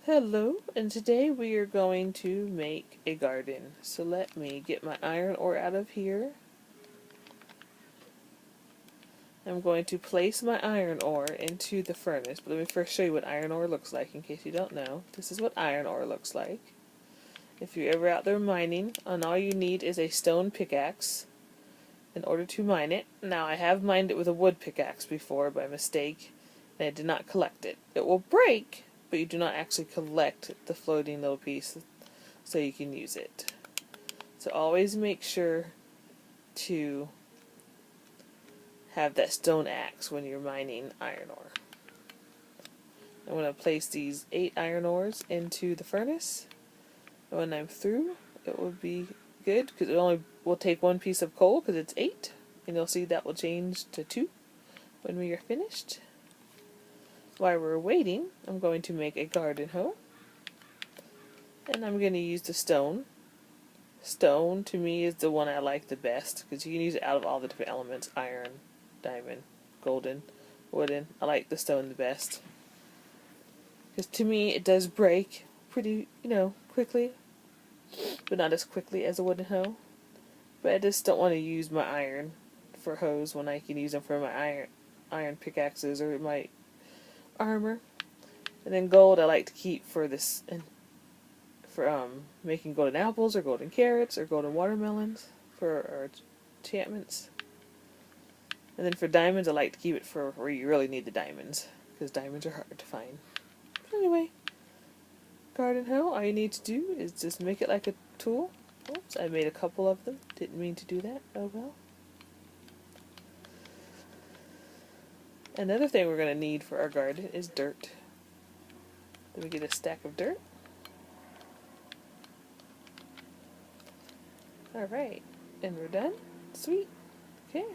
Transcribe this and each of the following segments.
Hello, and today we are going to make a garden. So let me get my iron ore out of here. I'm going to place my iron ore into the furnace, but let me first show you what iron ore looks like in case you don't know. This is what iron ore looks like. If you're ever out there mining, and all you need is a stone pickaxe in order to mine it. Now I have mined it with a wood pickaxe before by mistake, and I did not collect it. It will break, but you do not actually collect the floating little piece so you can use it. So always make sure to have that stone axe when you're mining iron ore. I'm going to place these 8 iron ores into the furnace, and when I'm through it will be good because it only will take 1 piece of coal because it's 8, and you'll see that will change to 2 when we are finished. While we're waiting, I'm going to make a garden hoe, and I'm going to use the stone. Stone to me is the one I like the best because you can use it out of all the different elements: iron, diamond, golden, wooden. I like the stone the best because to me it does break pretty, quickly, but not as quickly as a wooden hoe. But I just don't want to use my iron for hoes when I can use them for my iron pickaxes or my armor. And then gold I like to keep for this and for making golden apples or golden carrots or golden watermelons for our enchantments. And then for diamonds I like to keep it for where you really need the diamonds because diamonds are hard to find. But anyway, garden hoe, all you need to do is just make it like a tool. Oops, I made a couple of them. Didn't mean to do that. Oh well. Another thing we're going to need for our garden is dirt. Then we get a stack of dirt. Alright, and we're done. Sweet. Okay.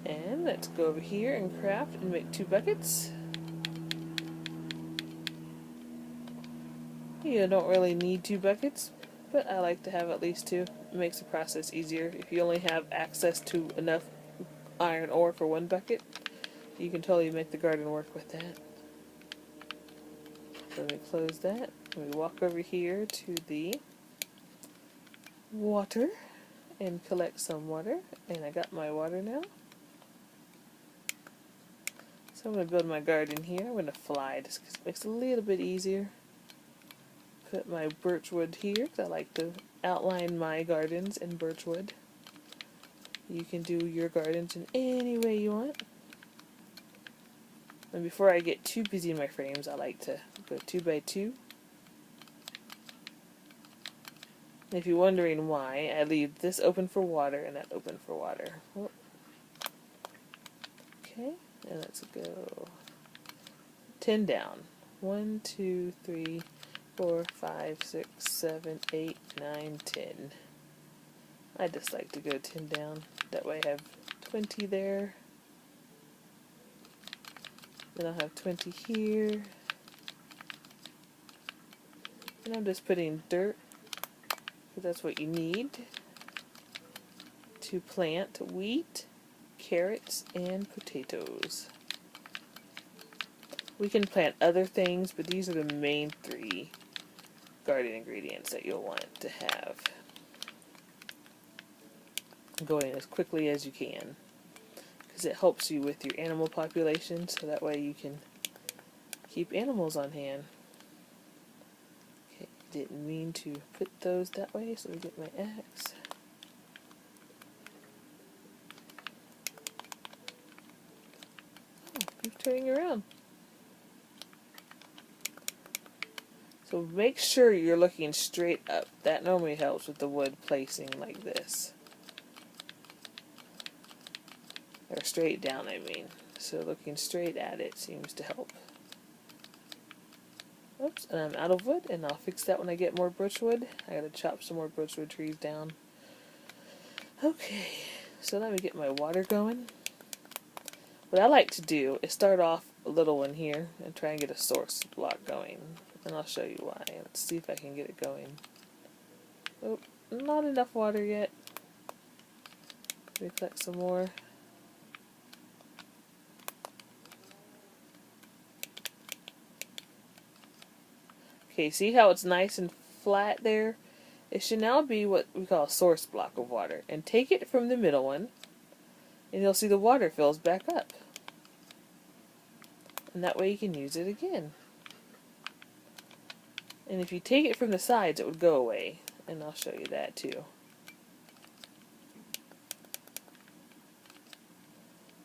And let's go over here and craft and make 2 buckets. You don't really need 2 buckets, but I like to have at least 2. It makes the process easier. If you only have access to enough iron ore for 1 bucket, you can totally make the garden work with that. So let me close that. We walk over here to the water and collect some water. And I got my water now. So I'm going to build my garden here. I'm going to fly just because it makes it a little bit easier. Put my birchwood here because I like to outline my gardens in birchwood. You can do your gardens in any way you want. And before I get too busy in my frames, I like to go 2 by 2. And if you're wondering why, I leave this open for water and that open for water. Okay, and let's go 10 down. 1, 2, 3, 4, 5, 6, 7, 8, 9, 10. I just like to go 10 down. That way I have 20 there. Then I'll have 20 here. And I'm just putting dirt, because that's what you need to plant wheat, carrots, and potatoes. We can plant other things, but these are the main 3 garden ingredients that you'll want to have going as quickly as you can, because it helps you with your animal population, so that way you can keep animals on hand. Okay, didn't mean to put those that way, so we get my axe. Oh, keep turning around. So make sure you're looking straight up. That normally helps with the wood placing like this. Or straight down, I mean. So looking straight at it seems to help. Oops, and I'm out of wood, and I'll fix that when I get more birchwood. I gotta chop some more birchwood trees down. Okay, so let me get my water going. What I like to do is start off a little one here and try and get a source block going. And I'll show you why. Let's see if I can get it going. Oh, not enough water yet. Let me collect some more. Okay, see how it's nice and flat there? It should now be what we call a source block of water. And take it from the middle one, and you'll see the water fills back up. And that way you can use it again. And if you take it from the sides, it would go away. And I'll show you that too.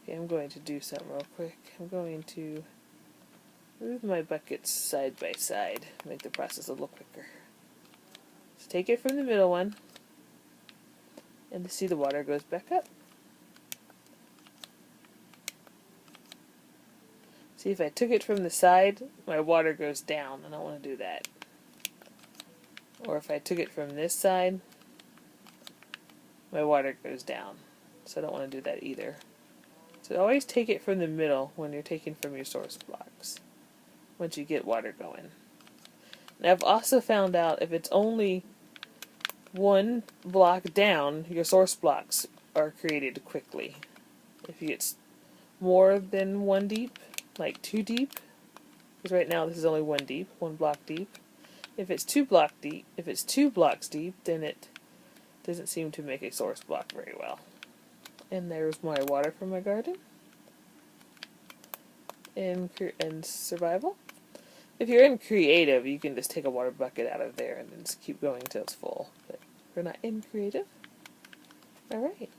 Okay, I'm going to do something real quick. I'm going to move my buckets side by side, make the process a little quicker. So take it from the middle one, and see the water goes back up. See, if I took it from the side, my water goes down, and I don't want to do that. Or if I took it from this side, my water goes down. So I don't want to do that either. So always take it from the middle when you're taking from your source blocks, once you get water going. Now I've also found out if it's only one block down, your source blocks are created quickly. If it's more than one deep, like 2 deep, because right now this is only 1 deep, 1 block deep. If it's 2 blocks deep, then it doesn't seem to make a source block very well. And there's my water from my garden. In survival. If you're in creative, you can just take a water bucket out of there and then just keep going until it's full. But if you're not in creative, alright.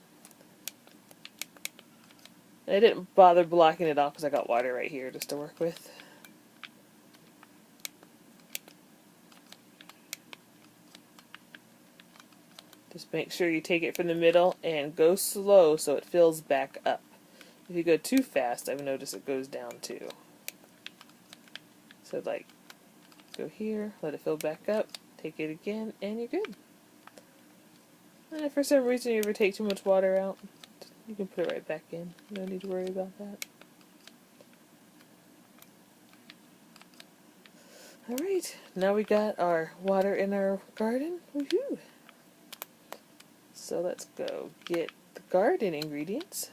I didn't bother blocking it off because I got water right here just to work with. Just make sure you take it from the middle and go slow so it fills back up. If you go too fast, I've noticed it goes down too. So like, go here, let it fill back up, take it again, and you're good. And if for some reason you ever take too much water out, you can put it right back in. No need to worry about that. Alright, now we got our water in our garden. Woohoo! So let's go get the garden ingredients.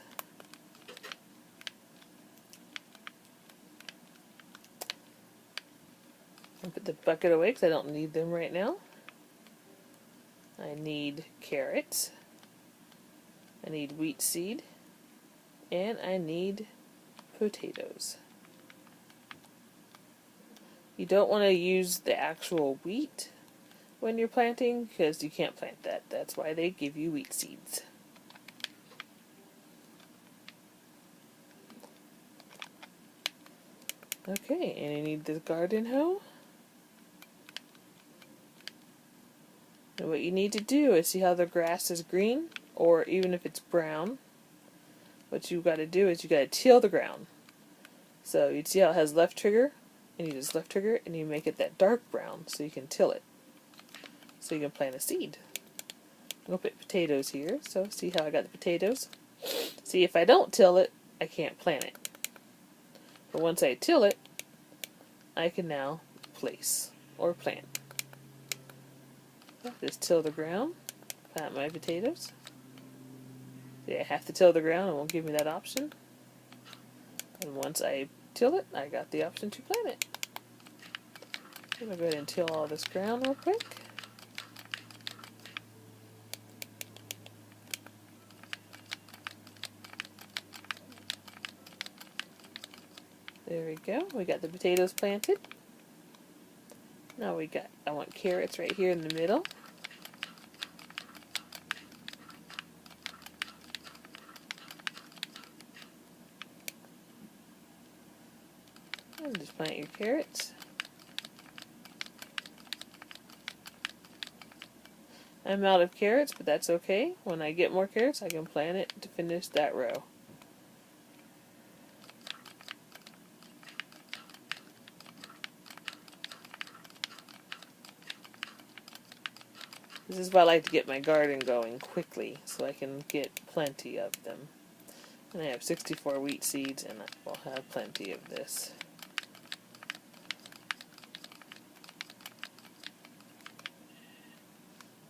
And put the bucket away because I don't need them right now. I need carrots. I need wheat seed. And I need potatoes. You don't want to use the actual wheat when you're planting because you can't plant that. That's why they give you wheat seeds. Okay, and you need the garden hoe. And what you need to do is see how the grass is green, or even if it's brown, what you got to do is you got to till the ground. So you'd see how it has left trigger, and you just left trigger, and you make it that dark brown so you can till it. So you can plant a seed. I'm going to put potatoes here, so see how I got the potatoes? See, if I don't till it, I can't plant it. But once I till it, I can now place or plant. Just till the ground, plant my potatoes. See, I have to till the ground, it won't give me that option. And once I till it, I got the option to plant it. I'm going to go ahead and till all this ground real quick. There we go. We got the potatoes planted. Now I want carrots right here in the middle. And just plant your carrots. I'm out of carrots, but that's okay. When I get more carrots, I can plant it to finish that row. This is why I like to get my garden going quickly, so I can get plenty of them. And I have 64 wheat seeds, and I will have plenty of this.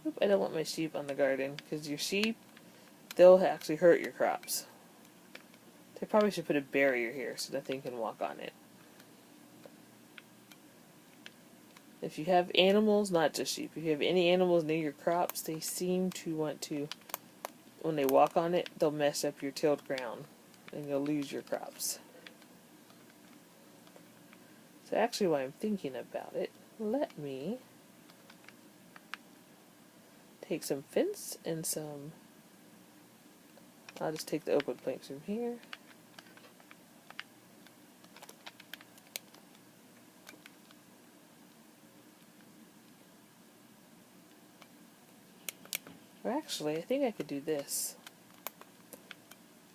Oop, I don't want my sheep on the garden, because your sheep, they'll actually hurt your crops. I probably should put a barrier here so nothing can walk on it. If you have animals, not just sheep, if you have any animals near your crops, they seem to want to, when they walk on it, they'll mess up your tilled ground and you'll lose your crops. So actually, while I'm thinking about it, let me take some fence and some, I'll just take the oak wood planks from here. Or actually, I think I could do this.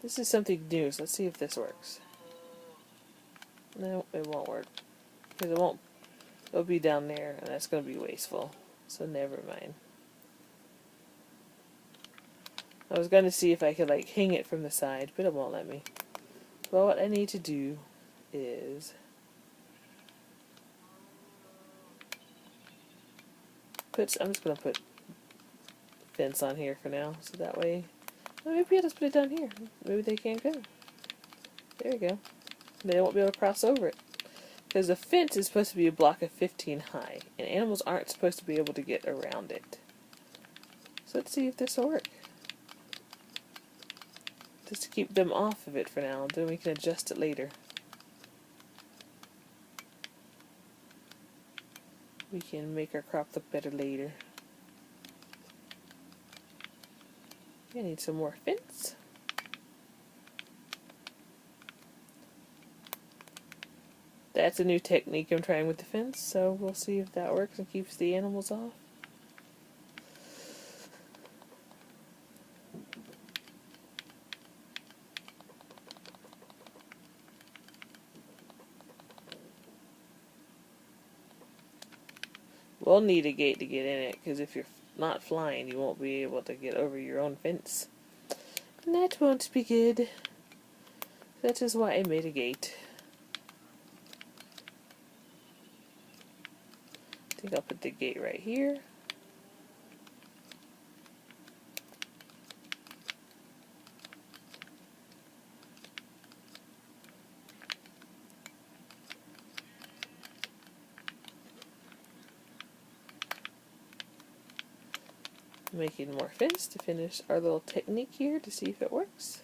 This is something new, so let's see if this works. No, it won't work. Because it'll be down there, and that's going to be wasteful. So never mind. I was going to see if I could, like, hang it from the side, but it won't let me. Well, what I need to do is I'm just going to put fence on here for now, so that way, well, maybe I'll just put it down here. Maybe they can't go. There we go. They won't be able to cross over it. Because the fence is supposed to be a block of 15 high, and animals aren't supposed to be able to get around it. So let's see if this will work. Just to keep them off of it for now, then we can adjust it later. We can make our crop look better later. I need some more fence. That's a new technique I'm trying with the fence, so we'll see if that works and keeps the animals off. We'll need a gate to get in it, because if you're not flying, you won't be able to get over your own fence. And that won't be good. That is why I made a gate. I think I'll put the gate right here. Making more fence to finish our little technique here to see if it works.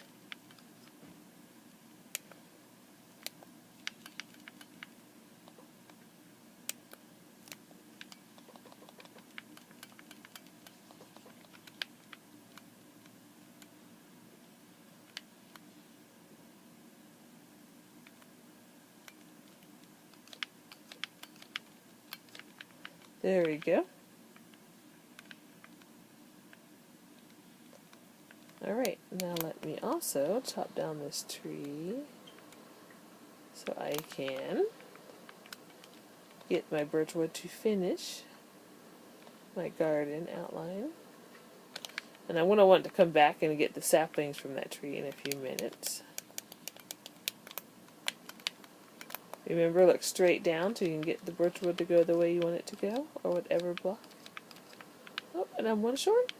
There we go. Alright, now let me also chop down this tree so I can get my birchwood to finish my garden outline. And I'm going to want to come back and get the saplings from that tree in a few minutes. Remember, look straight down so you can get the birchwood to go the way you want it to go, or whatever block. Oh, and I'm one short.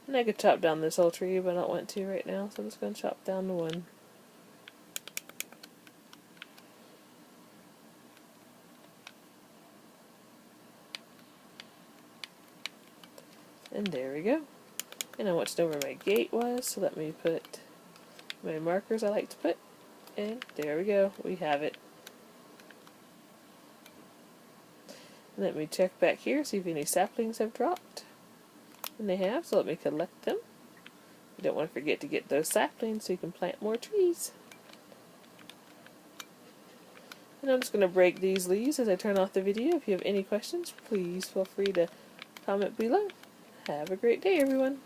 And I could chop down this whole tree, but I don't want to right now, so I'm just going to chop down the one. And there we go. And I want to know where my gate was, so let me put my markers I like to put. And there we go, we have it. Let me check back here, see if any saplings have dropped. And they have, so let me collect them. You don't want to forget to get those saplings so you can plant more trees. And I'm just going to break these leaves as I turn off the video. If you have any questions, please feel free to comment below. Have a great day, everyone.